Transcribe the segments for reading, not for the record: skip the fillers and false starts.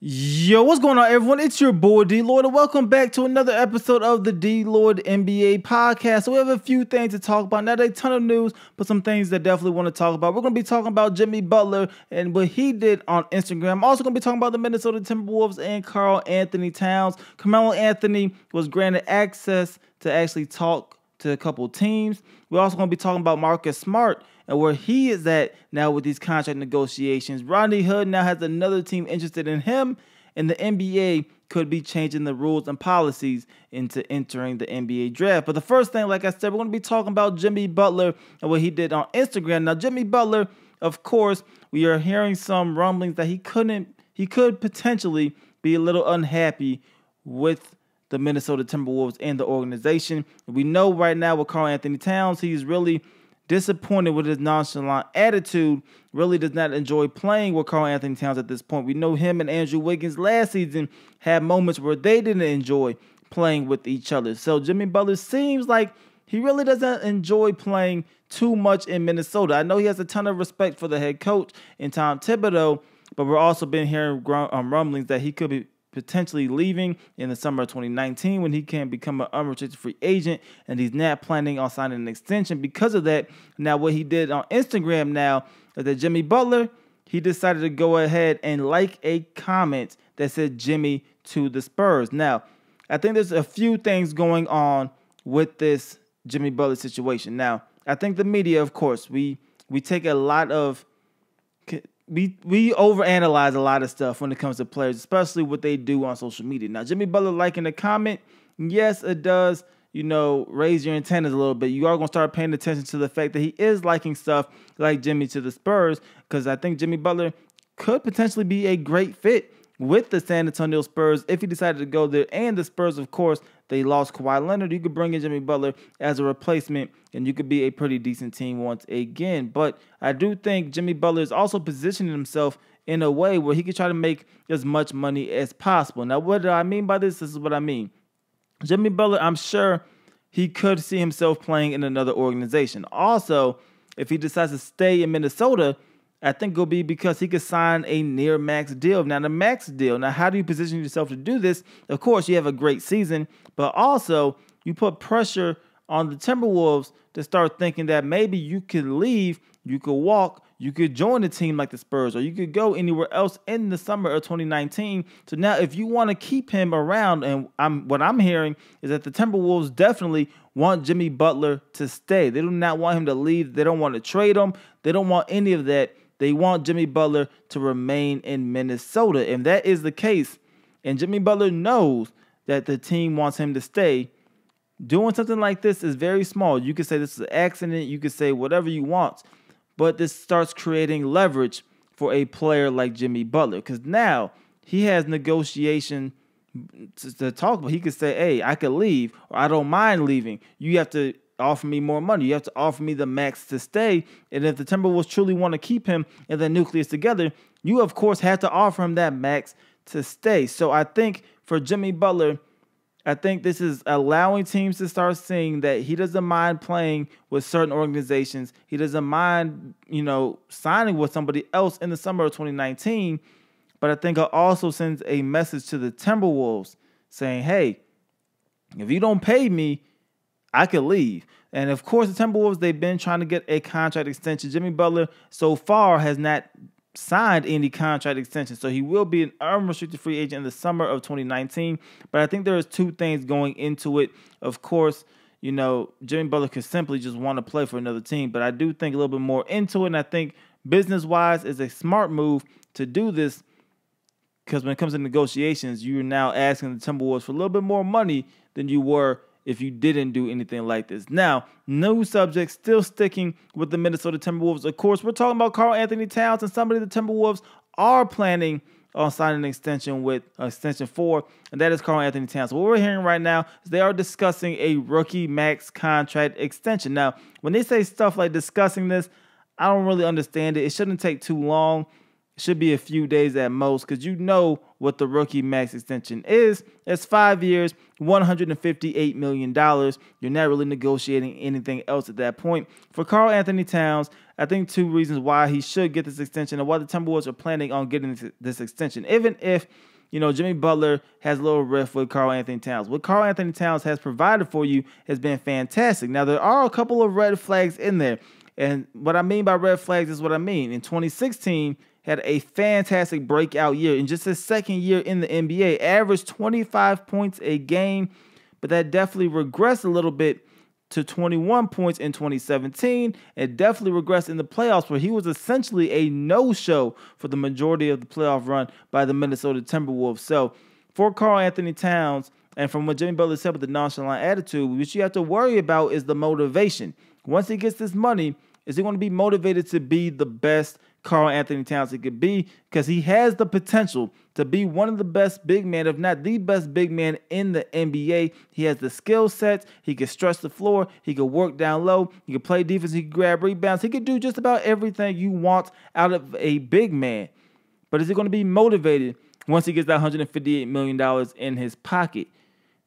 Yo, what's going on, everyone? It's your boy DLloyd, and welcome back to another episode of the DLloyd NBA Podcast. So we have a few things to talk about. Not a ton of news, but some things that definitely want to talk about. We're going to be talking about Jimmy Butler and what he did on Instagram. I'm also going to be talking about the Minnesota Timberwolves and Karl-Anthony Towns. Carmelo Anthony was granted access to actually talk to a couple teams. We're also going to be talking about Marcus Smart and where he is at now with these contract negotiations. Rodney Hood now has another team interested in him, and the NBA could be changing the rules and policies into entering the NBA draft. But the first thing, like I said, we're going to be talking about Jimmy Butler and what he did on Instagram. Now, Jimmy Butler, of course, we are hearing some rumblings that he could potentially be a little unhappy with the Minnesota Timberwolves and the organization. We know right now with Karl-Anthony Towns, he's really disappointed with his nonchalant attitude, really does not enjoy playing with Karl-Anthony Towns at this point. We know him and Andrew Wiggins last season had moments where they didn't enjoy playing with each other. So Jimmy Butler seems like he really doesn't enjoy playing too much in Minnesota. I know he has a ton of respect for the head coach in Tom Thibodeau, but we're also been hearing rumblings that he could be potentially leaving in the summer of 2019 when he can become an unrestricted free agent, and he's not planning on signing an extension because of that. Now, what he did on Instagram now is that Jimmy Butler, he decided to go ahead and like a comment that said Jimmy to the Spurs. Now, I think there's a few things going on with this Jimmy Butler situation. Now, I think the media, of course, we take a lot of We overanalyze a lot of stuff when it comes to players, especially what they do on social media. Now, Jimmy Butler liking a comment, yes, it does, raise your antennas a little bit. You are going to start paying attention to the fact that he is liking stuff like Jimmy to the Spurs, because I think Jimmy Butler could potentially be a great fit with the San Antonio Spurs if he decided to go there. And the Spurs, of course, they lost Kawhi Leonard. You could bring in Jimmy Butler as a replacement, and you could be a pretty decent team once again. But I do think Jimmy Butler is also positioning himself in a way where he could try to make as much money as possible. Now, what do I mean by this? This is what I mean. Jimmy Butler, I'm sure he could see himself playing in another organization. Also, if he decides to stay in Minnesota, I think it'll be because he could sign a near max deal. Now, the max deal. Now, how do you position yourself to do this? Of course, you have a great season, but also you put pressure on the Timberwolves to start thinking that maybe you could leave, you could walk, you could join a team like the Spurs, or you could go anywhere else in the summer of 2019. So now if you want to keep him around, and what I'm hearing is that the Timberwolves definitely want Jimmy Butler to stay. They do not want him to leave. They don't want to trade him. They don't want any of that. They want Jimmy Butler to remain in Minnesota. And that is the case, and Jimmy Butler knows that the team wants him to stay, doing something like this is very small. You could say this is an accident. You could say whatever you want. But this starts creating leverage for a player like Jimmy Butler, because now he has negotiation to talk about. He could say, hey, I could leave, or I don't mind leaving. You have to offer me more money. You have to offer me the max to stay. And if the Timberwolves truly want to keep him and the nucleus together, you, of course, have to offer him that max to stay. So I think for Jimmy Butler, I think this is allowing teams to start seeing that he doesn't mind playing with certain organizations. He doesn't mind, signing with somebody else in the summer of 2019. But I think it also sends a message to the Timberwolves saying, hey, if you don't pay me, I could leave. And, of course, the Timberwolves, they've been trying to get a contract extension. Jimmy Butler so far has not signed any contract extension, so he will be an unrestricted free agent in the summer of 2019. But I think there is two things going into it. Of course, Jimmy Butler could simply just want to play for another team, but I do think a little bit more into it, and I think business-wise is a smart move to do this, because when it comes to negotiations, you're now asking the Timberwolves for a little bit more money than you were if you didn't do anything like this. Now, new subject, still sticking with the Minnesota Timberwolves. Of course, we're talking about Karl-Anthony Towns and somebody the Timberwolves are planning on signing an extension with, extension for, and that is Karl-Anthony Towns. So what we're hearing right now is they are discussing a rookie max contract extension. Now, when they say stuff like discussing this, I don't really understand it. It shouldn't take too long. It should be a few days at most, because you know what the rookie max extension is. It's 5 years, $158 million. You're not really negotiating anything else at that point. For Karl-Anthony Towns, I think two reasons why he should get this extension and why the Timberwolves are planning on getting this extension. Even if Jimmy Butler has a little rift with Karl-Anthony Towns. What Karl-Anthony Towns has provided for you has been fantastic. Now, there are a couple of red flags in there. And what I mean by red flags is what I mean. In 2016, had a fantastic breakout year. In just his second year in the NBA, averaged 25 points a game, but that definitely regressed a little bit to 21 points in 2017. It definitely regressed in the playoffs, where he was essentially a no-show for the majority of the playoff run by the Minnesota Timberwolves. So for Karl-Anthony Towns, and from what Jimmy Butler said with the nonchalant attitude, what you have to worry about is the motivation. Once he gets this money, is he going to be motivated to be the best Karl-Anthony Towns he could be? Because he has the potential to be one of the best big men, if not the best big man in the NBA. He has the skill sets. He can stretch the floor. He can work down low. He can play defense. He can grab rebounds. He can do just about everything you want out of a big man. But is he going to be motivated once he gets that $158 million in his pocket?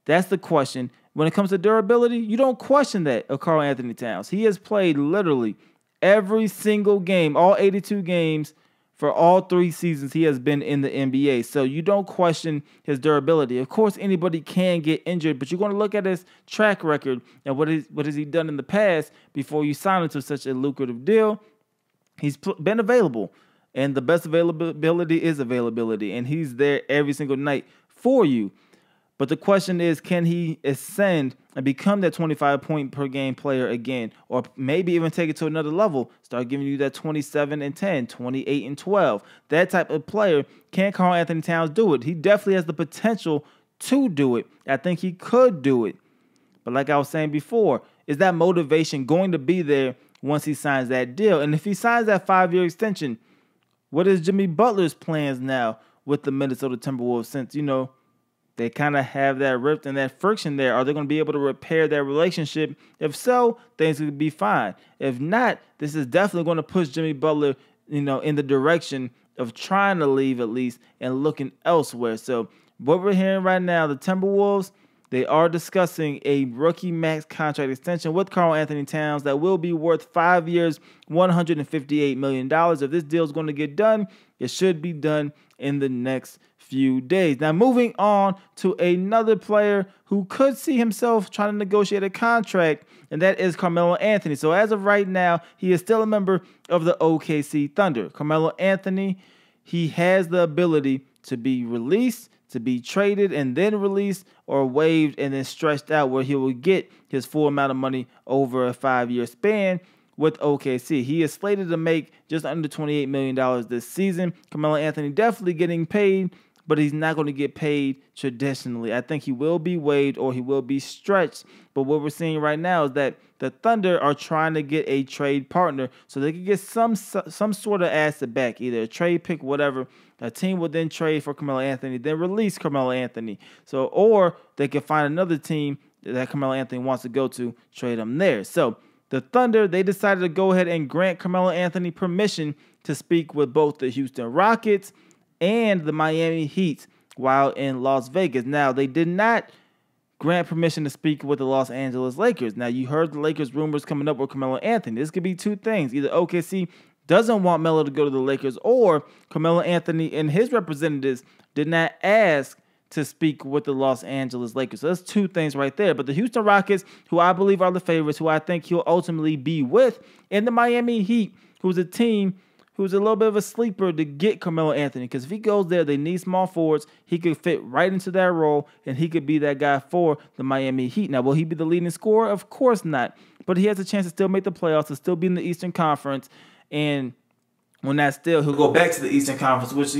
That's the question. When it comes to durability, you don't question that of Karl-Anthony Towns. He has played literally every single game, all 82 games for all 3 seasons he has been in the NBA. So you don't question his durability. Of course, anybody can get injured, but you're going to look at his track record and what has he done in the past before you sign him to such a lucrative deal. He's been available, and the best availability is availability, and he's there every single night for you. But the question is, can he ascend and become that 25-point-per-game player again? Or maybe even take it to another level, start giving you that 27-10, 28-12. That type of player. Can Karl-Anthony Towns do it? He definitely has the potential to do it. I think he could do it. But like I was saying before, is that motivation going to be there once he signs that deal? And if he signs that 5-year extension, what is Jimmy Butler's plans now with the Minnesota Timberwolves since, they kind of have that rift and that friction there? Are they going to be able to repair that relationship? If so, things could be fine. If not, this is definitely going to push Jimmy Butler, in the direction of trying to leave at least and looking elsewhere. So what we're hearing right now, the Timberwolves, they are discussing a rookie max contract extension with Karl-Anthony Towns that will be worth 5 years, $158 million. If this deal is going to get done, it should be done in the next few days. Now, moving on to another player who could see himself trying to negotiate a contract, and that is Carmelo Anthony. So as of right now, he is still a member of the OKC Thunder. Carmelo Anthony, he has the ability to be released, to be traded and then released, or waived and then stretched out, where he will get his full amount of money over a 5-year span with OKC. He is slated to make just under $28 million this season. Carmelo Anthony definitely getting paid, but he's not going to get paid traditionally. I think he will be waived or he will be stretched. But what we're seeing right now is that the Thunder are trying to get a trade partner so they can get some sort of asset back, either a trade pick, whatever. A team will then trade for Carmelo Anthony, then release Carmelo Anthony. Or they can find another team that Carmelo Anthony wants to go to, trade him there. So the Thunder, they decided to go ahead and grant Carmelo Anthony permission to speak with both the Houston Rockets and the Miami Heat while in Las Vegas. Now, they did not grant permission to speak with the Los Angeles Lakers. Now, you heard the Lakers rumors coming up with Carmelo Anthony. This could be two things. Either OKC doesn't want Melo to go to the Lakers, or Carmelo Anthony and his representatives did not ask to speak with the Los Angeles Lakers. So that's two things right there. But the Houston Rockets, who I believe are the favorites, who I think he'll ultimately be with, and the Miami Heat, who's a team who's a little bit of a sleeper to get Carmelo Anthony. Because if he goes there, they need small forwards. He could fit right into that role, and he could be that guy for the Miami Heat. Now, will he be the leading scorer? Of course not. But he has a chance to still make the playoffs, to still be in the Eastern Conference. And when that's still, he'll go back to the Eastern Conference, which,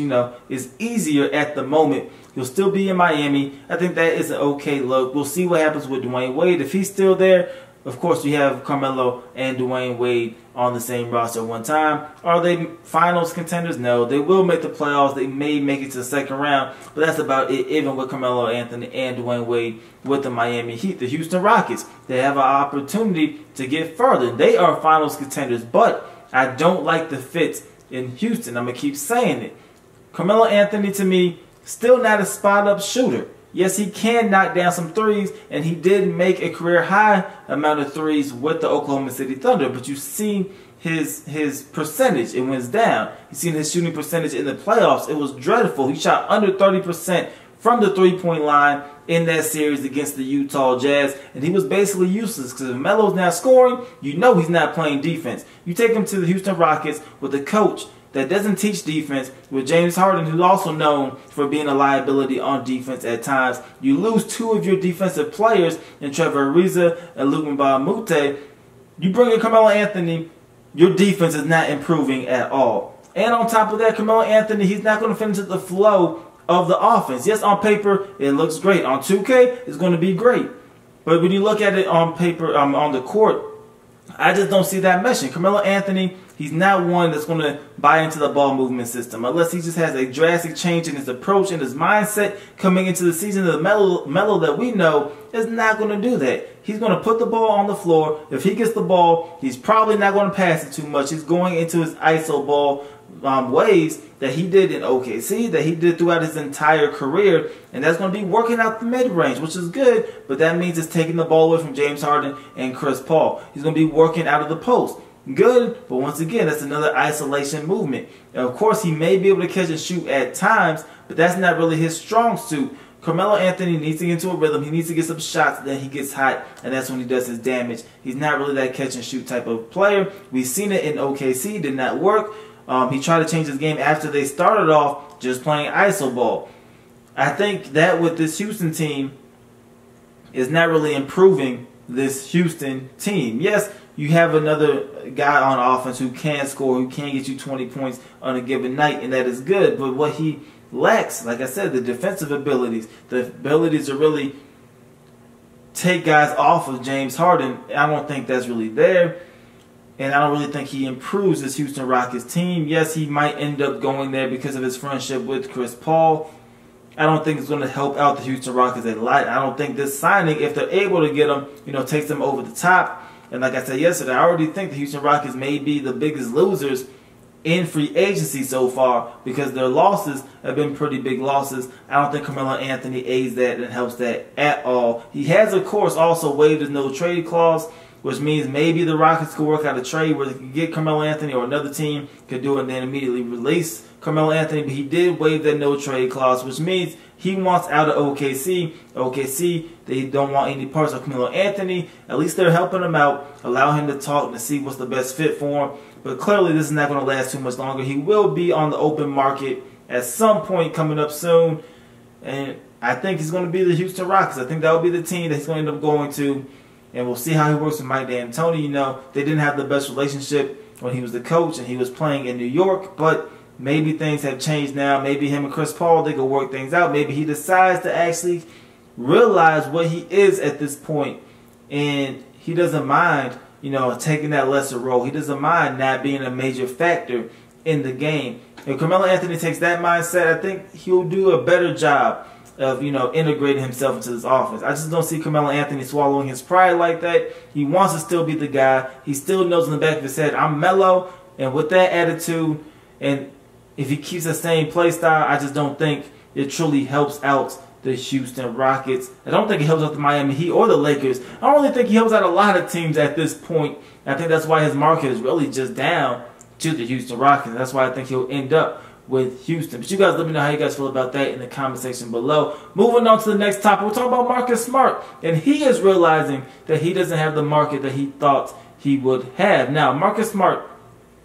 is easier at the moment. He'll still be in Miami. I think that is an okay look. We'll see what happens with Dwayne Wade. If he's still there, of course, we have Carmelo and Dwayne Wade on the same roster at one time. Are they finals contenders? No. They will make the playoffs. They may make it to the second round, but that's about it, even with Carmelo Anthony and Dwayne Wade with the Miami Heat. The Houston Rockets, they have an opportunity to get further. They are finals contenders, but I don't like the fit in Houston. I'm going to keep saying it. Carmelo Anthony, to me, still not a spot-up shooter. Yes, he can knock down some threes, and he did make a career-high amount of threes with the Oklahoma City Thunder. But you see his percentage. It went down. You've seen his shooting percentage in the playoffs. It was dreadful. He shot under 30% from the three-point line in that series against the Utah Jazz, and he was basically useless because if Melo's not scoring, you know he's not playing defense. You take him to the Houston Rockets with a coach that doesn't teach defense, with James Harden, who's also known for being a liability on defense at times. You lose two of your defensive players in Trevor Ariza and Luke Mbah-a-Moute. You bring in Carmelo Anthony, your defense is not improving at all. And on top of that, Carmelo Anthony, he's not going to fit into the flow of the offense. Yes, on paper, it looks great. On 2K, it's going to be great. But when you look at it on paper, on the court, I just don't see that meshing. Carmelo Anthony, he's not one that's going to buy into the ball movement system unless he just has a drastic change in his approach and his mindset coming into the season. The Melo that we know is not going to do that. He's going to put the ball on the floor. If he gets the ball, he's probably not going to pass it too much. He's going into his ISO ball ways that he did in OKC, that he did throughout his entire career, and that's going to be working out the mid-range, which is good, but that means it's taking the ball away from James Harden and Chris Paul. He's going to be working out of the post. Good, but once again, that's another isolation movement. And of course, he may be able to catch and shoot at times, but that's not really his strong suit. Carmelo Anthony needs to get into a rhythm. He needs to get some shots, then he gets hot, and that's when he does his damage. He's not really that catch and shoot type of player. We've seen it in OKC, did not work. He tried to change his game after they started off just playing iso ball. I think that with this Houston team is not really improving this Houston team. Yes, you have another guy on offense who can score, who can get you 20 points on a given night, and that is good. But what he lacks, like I said, the defensive abilities, the abilities to really take guys off of James Harden, I don't think that's really there. And I don't really think he improves this Houston Rockets team. Yes, he might end up going there because of his friendship with Chris Paul. I don't think it's going to help out the Houston Rockets a lot. I don't think this signing, if they're able to get him, takes them over the top. And like I said yesterday, I already think the Houston Rockets may be the biggest losers in free agency so far because their losses have been pretty big losses. I don't think Carmelo Anthony aids that and helps that at all. He has, of course, also waived his no-trade clause, which means maybe the Rockets could work out a trade where they could get Carmelo Anthony or another team could do it and then immediately release Carmelo Anthony. But he did waive that no-trade clause, which means he wants out of OKC. OKC, they don't want any parts of Carmelo Anthony. At least they're helping him out, allow him to talk to see what's the best fit for him. But clearly this is not going to last too much longer. He will be on the open market at some point coming up soon. And I think he's going to be the Houston Rockets. I think that will be the team that he's going to end up going to. And we'll see how he works with Mike D'Antoni. They didn't have the best relationship when he was the coach and he was playing in New York. But maybe things have changed now. Maybe him and Chris Paul, they could work things out. Maybe he decides to actually realize what he is at this point. And he doesn't mind, taking that lesser role. He doesn't mind not being a major factor in the game. If Carmelo Anthony takes that mindset, I think he'll do a better job of, integrating himself into this offense. I just don't see Carmelo Anthony swallowing his pride like that. He wants to still be the guy. He still knows in the back of his head, I'm Melo. And with that attitude, and if he keeps the same play style, I just don't think it truly helps out the Houston Rockets. I don't think it helps out the Miami Heat or the Lakers. I don't really think he helps out a lot of teams at this point. I think that's why his market is really just down to the Houston Rockets. That's why I think he'll end up with Houston. But you guys let me know how you guys feel about that in the comment section below. Moving on to the next topic, we're talking about Marcus Smart. And he is realizing that he doesn't have the market that he thought he would have. Now, Marcus Smart,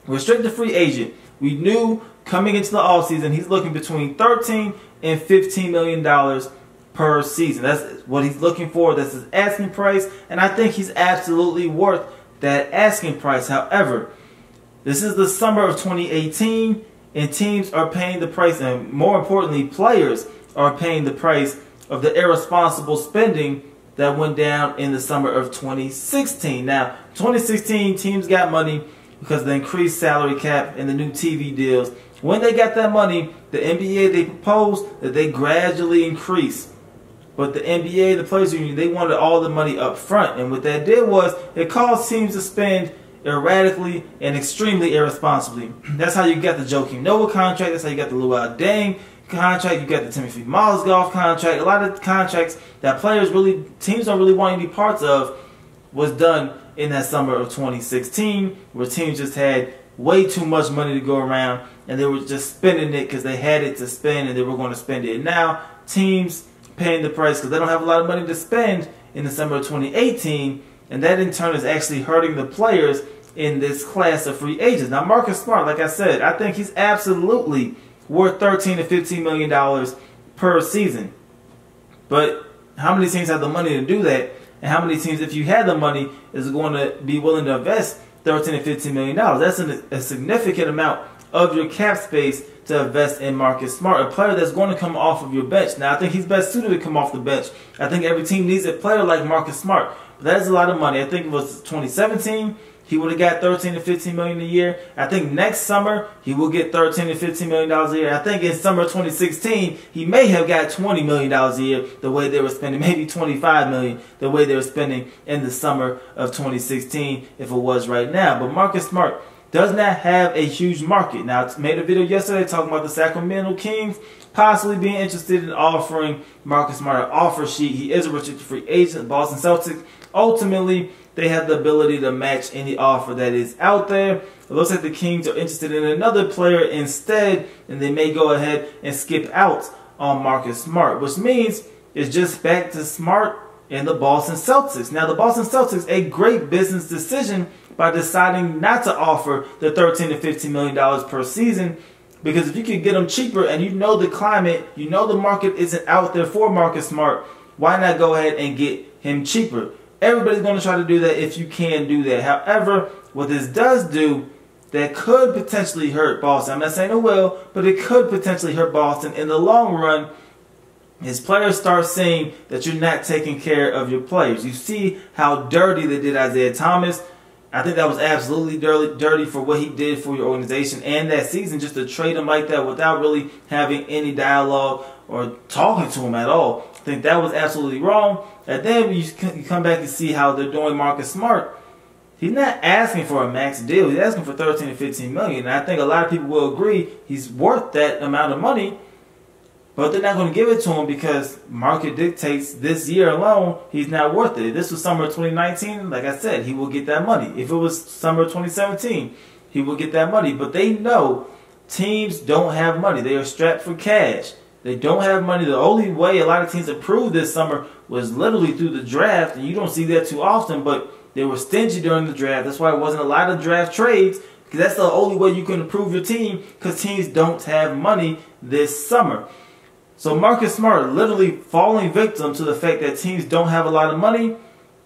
restricted free agent. We knew coming into the offseason, he's looking between $13 and $15 million per season. That's what he's looking for. That's his asking price. And I think he's absolutely worth that asking price. However, this is the summer of 2018. And teams are paying the price, and more importantly, players are paying the price of the irresponsible spending that went down in the summer of 2016. Now, 2016, teams got money because of the increased salary cap and the new TV deals. When they got that money, the NBA, they proposed that they gradually increase. But the NBA, the Players Union, they wanted all the money up front. And what that did was it caused teams to spend erratically and extremely irresponsibly. That's how you got the Joakim Noah contract. That's how you got the Luol Deng contract. You got the Timothy Mozgov contract. A lot of contracts that teams don't really want any parts of was done in that summer of 2016, where teams just had way too much money to go around, and they were just spending it because they had it to spend and they were going to spend it. And now teams paying the price because they don't have a lot of money to spend in the summer of 2018, and that in turn is actually hurting the players in this class of free agents. Now, Marcus Smart, like I said, I think he's absolutely worth $13 to $15 million per season. But how many teams have the money to do that? And how many teams, if you had the money, is going to be willing to invest $13 to $15 million? That's a significant amount of your cap space to invest in Marcus Smart, a player that's going to come off of your bench. Now, I think he's best suited to come off the bench. I think every team needs a player like Marcus Smart. But that is a lot of money. I think it was 2017, he would have got $13 to $15 million a year. I think next summer, he will get $13 to $15 million a year. I think in summer 2016, he may have got $20 million a year the way they were spending, maybe $25 million the way they were spending in the summer of 2016 if it was right now. But Marcus Smart does not have a huge market. Now, I made a video yesterday talking about the Sacramento Kings possibly being interested in offering Marcus Smart an offer sheet. He is a restricted free agent. Boston Celtics, ultimately, they have the ability to match any offer that is out there. It looks like the Kings are interested in another player instead, and they may go ahead and skip out on Marcus Smart, which means it's just back to Smart and the Boston Celtics. Now, the Boston Celtics, a great business decision by deciding not to offer the $13 to $15 million per season, because if you can get them cheaper and you know the climate, you know the market isn't out there for Marcus Smart, why not go ahead and get him cheaper? Everybody's going to try to do that if you can do that. However, what this does do that could potentially hurt Boston, I'm not saying it will, but it could potentially hurt Boston in the long run, is players start seeing that you're not taking care of your players. You see how dirty they did Isaiah Thomas. I think that was absolutely dirty for what he did for your organization and that season, just to trade him like that without really having any dialogue or talking to him at all. I think that was absolutely wrong. And then when you come back and see how they're doing Marcus Smart, he's not asking for a max deal. He's asking for $13 to $15 million. And I think a lot of people will agree he's worth that amount of money. But they're not going to give it to him because market dictates this year alone he's not worth it. If this was summer 2019, like I said, he will get that money. If it was summer 2017, he will get that money. But they know teams don't have money. They are strapped for cash. They don't have money. The only way a lot of teams improved this summer was literally through the draft. And you don't see that too often, but they were stingy during the draft. That's why it wasn't a lot of draft trades, because that's the only way you can improve your team, because teams don't have money this summer. So Marcus Smart literally falling victim to the fact that teams don't have a lot of money,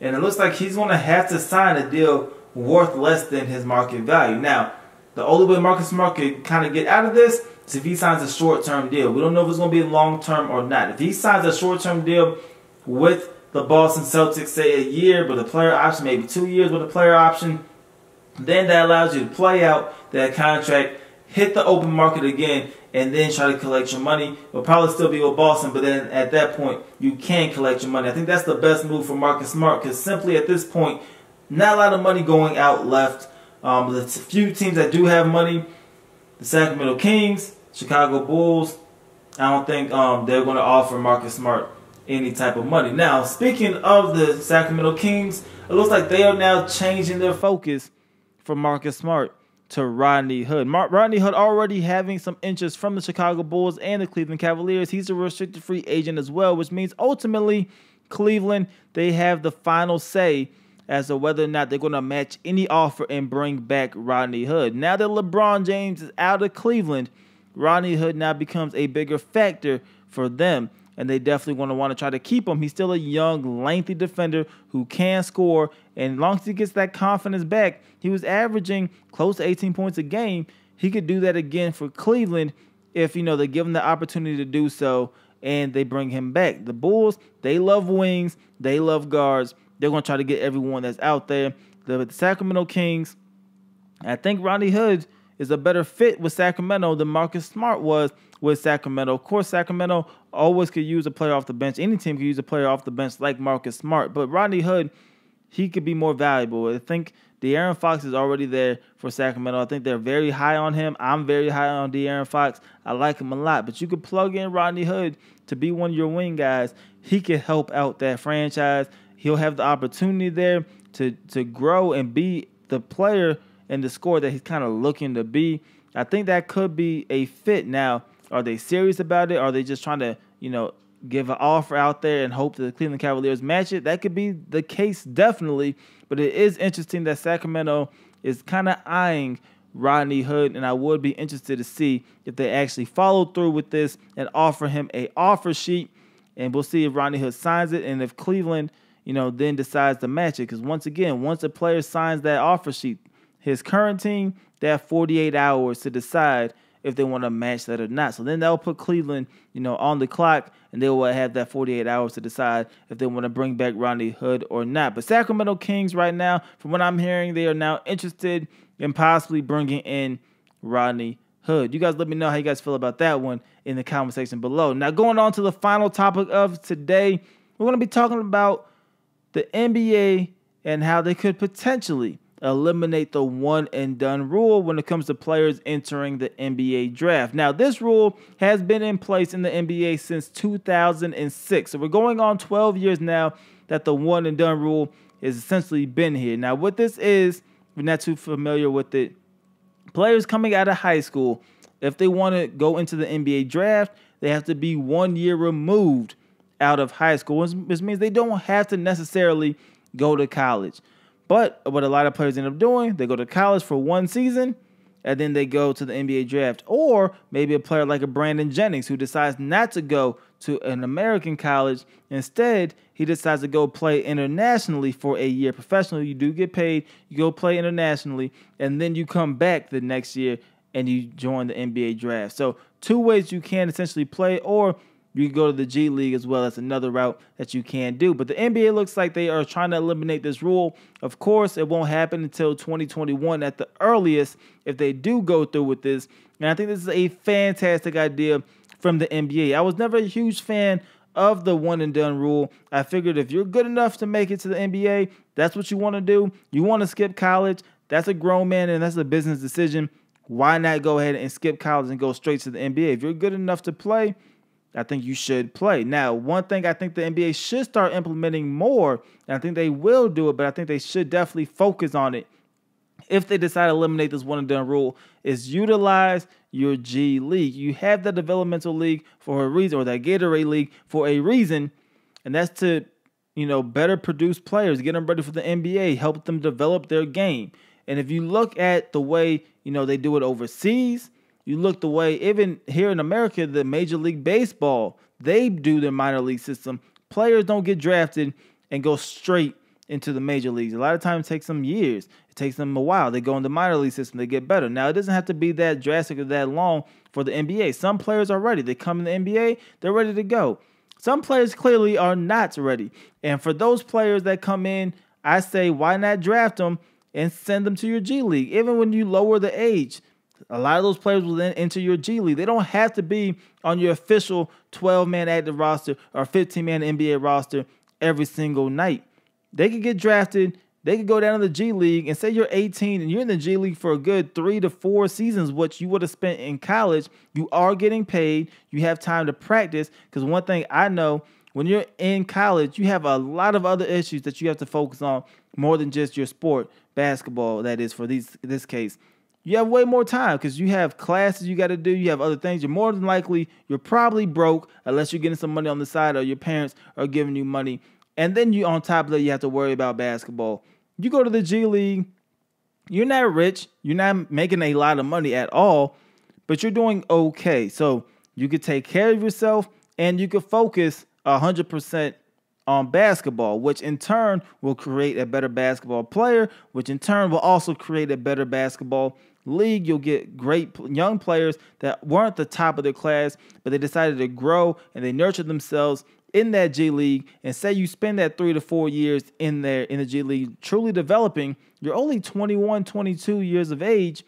and it looks like he's going to have to sign a deal worth less than his market value. Now, the only way Marcus Smart could kind of get out of this is if he signs a short-term deal. We don't know if it's going to be long-term or not. If he signs a short-term deal with the Boston Celtics, say a year, but a player option, maybe 2 years with a player option, then that allows you to play out that contract, hit the open market again, and then try to collect your money. It'll probably still be with Boston, but then at that point, you can collect your money. I think that's the best move for Marcus Smart, because simply at this point, not a lot of money going out left. The few teams that do have money, the Sacramento Kings, Chicago Bulls, I don't think they're going to offer Marcus Smart any type of money. Now, speaking of the Sacramento Kings, it looks like they are now changing their focus from Marcus Smart to Rodney Hood. Rodney Hood already having some interest from the Chicago Bulls and the Cleveland Cavaliers. He's a restricted free agent as well, which means ultimately Cleveland, they have the final say as to whether or not they're going to match any offer and bring back Rodney Hood. Now that LeBron James is out of Cleveland, Rodney Hood now becomes a bigger factor for them, and they definitely going to want to try to keep him. He's still a young, lengthy defender who can score, and as long as he gets that confidence back, he was averaging close to 18 points a game. He could do that again for Cleveland if, they give him the opportunity to do so and they bring him back. The Bulls, they love wings. They love guards. They're going to try to get everyone that's out there. The Sacramento Kings, I think Rodney Hood is a better fit with Sacramento than Marcus Smart was with Sacramento. Of course, Sacramento always could use a player off the bench. Any team could use a player off the bench like Marcus Smart. But Rodney Hood, he could be more valuable. I think De'Aaron Fox is already there for Sacramento. I think they're very high on him. I'm very high on De'Aaron Fox. I like him a lot. But you could plug in Rodney Hood to be one of your wing guys. He could help out that franchise he'll have the opportunity there to grow and be the player and the scorer that he's kind of looking to be. I think that could be a fit. Now, are they serious about it? Are they just trying to, give an offer out there and hope that the Cleveland Cavaliers match it? That could be the case, definitely. But it is interesting that Sacramento is kind of eyeing Rodney Hood, and I would be interested to see if they actually follow through with this and offer him a offer sheet. And we'll see if Rodney Hood signs it and if Cleveland, then decides to match it. Because once again, once a player signs that offer sheet, his current team, they have 48 hours to decide if they want to match that or not. So then they'll put Cleveland, on the clock, and they will have that 48 hours to decide if they want to bring back Rodney Hood or not. But Sacramento Kings right now, from what I'm hearing, they are now interested in possibly bringing in Rodney Hood. You guys let me know how you guys feel about that one in the comment section below. Now, going on to the final topic of today, we're going to be talking about the NBA and how they could potentially eliminate the one-and-done rule when it comes to players entering the NBA draft. Now, this rule has been in place in the NBA since 2006. So we're going on 12 years now that the one-and-done rule has essentially been here. Now, what this is, if you're not too familiar with it, players coming out of high school, if they want to go into the NBA draft, they have to be 1 year removed out of high school, which means they don't have to necessarily go to college. But what a lot of players end up doing, they go to college for one season, and then they go to the NBA draft. Or maybe a player like a Brandon Jennings who decides not to go to an American college. Instead, he decides to go play internationally for a year. Professionally, you do get paid. You go play internationally, and then you come back the next year and you join the NBA draft. So 2 ways you can essentially play, or you can go to the G League as well. That's another route that you can do. But the NBA looks like they are trying to eliminate this rule. Of course, it won't happen until 2021 at the earliest if they do go through with this. And I think this is a fantastic idea from the NBA. I was never a huge fan of the one-and-done rule. I figured if you're good enough to make it to the NBA, that's what you want to do. You want to skip college. That's a grown man and that's a business decision. Why not go ahead and skip college and go straight to the NBA? If you're good enough to play, I think you should play. Now, one thing I think the NBA should start implementing more, and I think they will do it, but I think they should definitely focus on it if they decide to eliminate this one-and-done rule, is utilize your G League. You have the developmental league for a reason, or that Gatorade League for a reason, and that's to, better produce players, get them ready for the NBA, help them develop their game. And if you look at the way, they do it overseas, you look the way, even here in America, the Major League Baseball, they do their minor league system. Players don't get drafted and go straight into the major leagues. A lot of times it takes them years. It takes them a while. They go in the minor league system. They get better. Now, it doesn't have to be that drastic or that long for the NBA. Some players are ready. They come in the NBA, they're ready to go. Some players clearly are not ready. And for those players that come in, I say, why not draft them and send them to your G League? Even when you lower the age, a lot of those players will then enter your G League. They don't have to be on your official 12-man active roster or 15-man NBA roster every single night. They could get drafted. They could go down to the G League, and say you're 18 and you're in the G League for a good 3 to 4 seasons, what you would have spent in college. You are getting paid. You have time to practice, because one thing I know, when you're in college, you have a lot of other issues that you have to focus on more than just your sport, basketball, that is, for this case. You have way more time because you have classes you got to do. You have other things. You're more than likely, you're probably broke unless you're getting some money on the side or your parents are giving you money. And then you, on top of that, you have to worry about basketball. You go to the G League, you're not rich. You're not making a lot of money at all, but you're doing okay. So you could take care of yourself and you could focus 100% on basketball, which in turn will create a better basketball player, which in turn will also create a better basketball league. You'll get great young players that weren't the top of their class, but they decided to grow and they nurtured themselves in that G League. And say you spend that 3 to 4 years in there in the G League truly developing, you're only 21, 22 years of age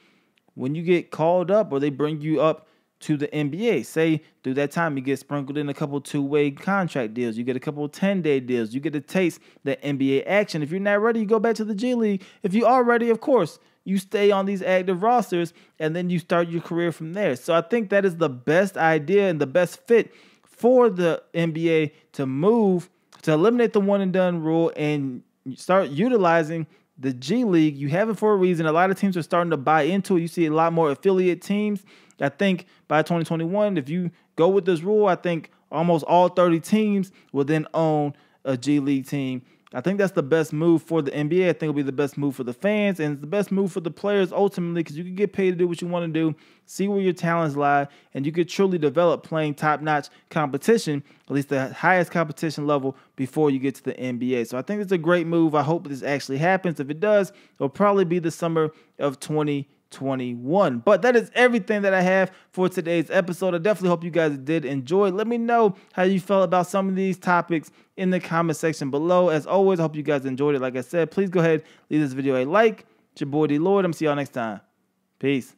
when you get called up or they bring you up to the NBA. Say through that time you get sprinkled in a couple 2-way contract deals. You get a couple 10-day deals. You get to taste the NBA action. If you're not ready, you go back to the G League. If you are ready, of course, you stay on these active rosters and then you start your career from there. So I think that is the best idea and the best fit for the NBA to move to eliminate the one and done rule and start utilizing the G League. You have it for a reason. A lot of teams are starting to buy into it. You see a lot more affiliate teams. I think by 2021, if you go with this rule, I think almost all 30 teams will then own a G League team. I think that's the best move for the NBA. I think it'll be the best move for the fans, and it's the best move for the players ultimately, because you can get paid to do what you want to do, see where your talents lie, and you could truly develop playing top-notch competition, at least the highest competition level, before you get to the NBA. So I think it's a great move. I hope this actually happens. If it does, it'll probably be the summer of 2021. But that is everything that I have for today's episode. I definitely hope you guys did enjoy. Let me know how you felt about some of these topics in the comment section below. As always, I hope you guys enjoyed it. Like I said, please go ahead, leave this video a like. It's your boy DLloyd. I'm see y'all next time. Peace.